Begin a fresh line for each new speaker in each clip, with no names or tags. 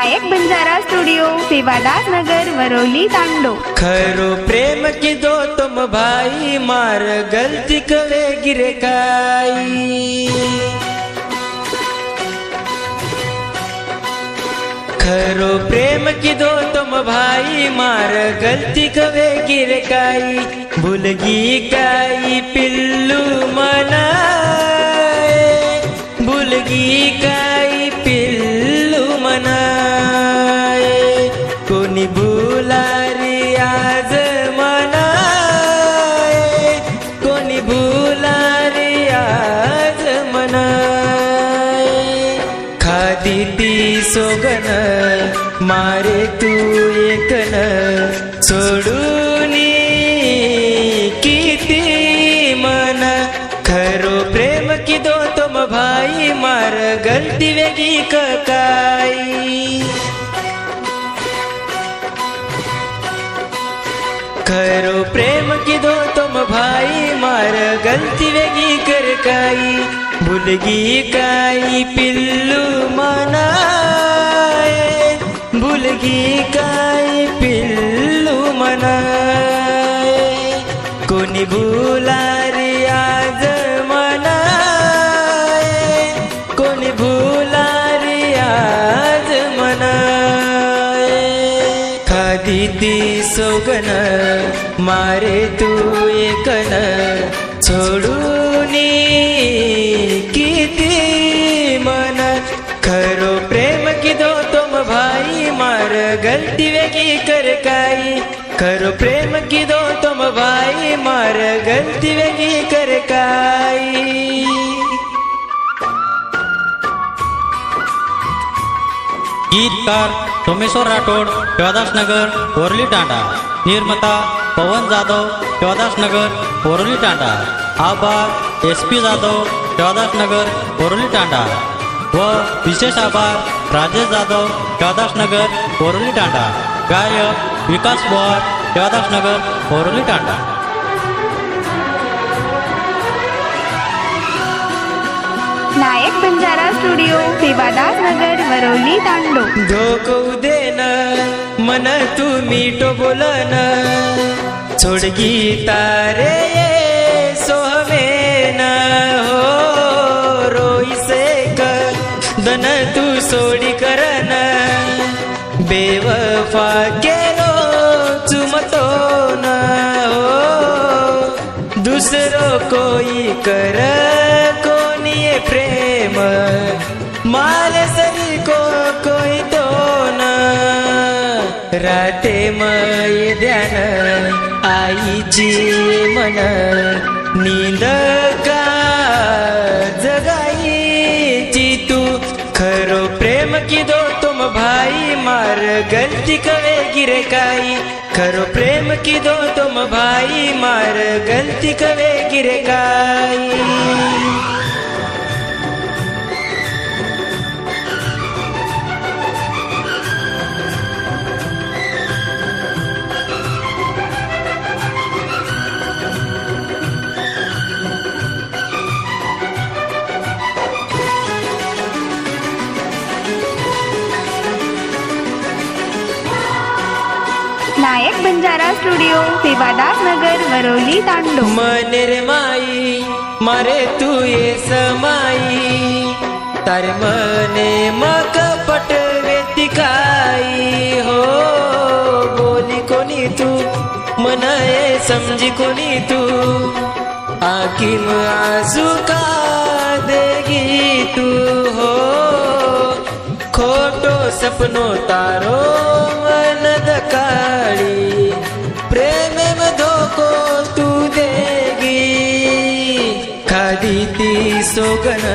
नायक Banjara studio सेवादार नगर Varolii तांडो।
खरो प्रेम की दो तुम भाई मार गलती करे गिरे काई। खरो प्रेम की दो तुम भाई मार गलती करे गिरे काई। भूलगी काई पिल्लू मनाए, भूलगी काई पिल्लू मनाए। कोणी भुलारी आज मनाए, कोणी भुलारी आज मनाए। खादी ती सोगन मारे तू एकन सोडून किती मन। खरो प्रेम की दो तुम भाई मार गलती वेगी काई। खरो प्रेम की दो तुम भाई मार गलती वेगी कर काई। भूलगी काई पिल्लू मनाए, भूलगी काई पिल्लू मनाए। कोणी भुलारी आज मनाए, कोणी भुलारी आज मनाए। खादी ती सोगन मारे तू एकन सोडून किती मन। खरो प्रेम की दो तुम भाई मार गलती वेगी कर काई। खरो प्रेम की दो तुम भाई मार गलती वेगी कर काई।
गीतकार सोमेश्वर राठोड, शिवादास नगर, वरली तांडा। निर्माता पवन जाधव, शिवादास नगर, वरली तांडा। आभार SP जाधव, शिवादास नगर, वरली तांडा व विशेष आभार राजेश जाधव, शिवादास नगर, वरली तांडा। गायक विकास बोर, शिवादास नगर, वरली तांडा।
नायक बंजारा स्टूडियो सेवादार नगर वरोली तांडो।
धोको देन मन तू मीठो बोलन, छोड़गी तारे सोहमेन हो। रोई से दन तू सोडी करन, बेवफा केलो चुमतो न हो। दूसरो कोई कर कोनी प्रेम माल सरी को कोई तो न। राते मय ध्यान आईची मन, नींद का जगाईची तू। खरो प्रेम की दो तुम भाई मार गलती करे गिरे काई। खरो प्रेम की दो तुम भाई मार गलती करे गिरे काई।
नायक बंजारा स्टूडियो सेवादार नगर वरोली तांडो।
मनेर माई मारे तू ये समाई, तारे मने मक पटवे दिखाई हो। बोली कोणी तू मनाए समझी कोणी तू, आखिम आंसू का देगी तू हो। खोटो सपनो तारो मन दकाड़ी, प्रेम में धोखो तू देगी। खादी ती सोगन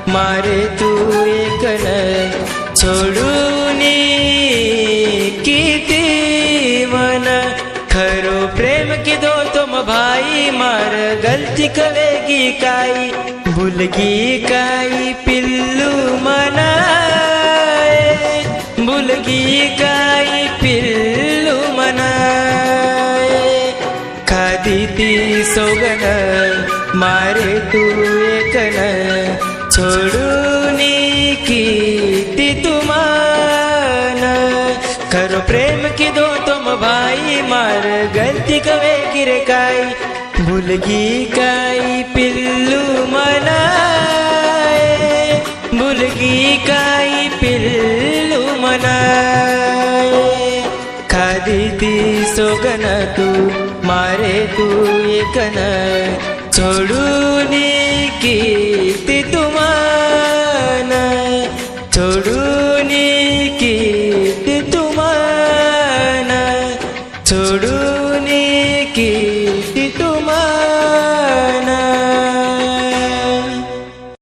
मारे तू एकन छोडून किती मन। खरो प्रेम की दो तुम भाई मार गलती करेगी काई। भूलगी काई पिल्लू मनाए, भूलगी काई पिल्लू मनाए। खादी ती सोगन मारे तू एकन छोडून किती तुमा गिरे काय मुलगी काय पिल्लू मनाय मुलगी काय पिल्लू मनाय खादी ती सोगन तू मारे तू एकन सोडून कीर्ती तुमान सोडून कीर्ती तुमान सोडून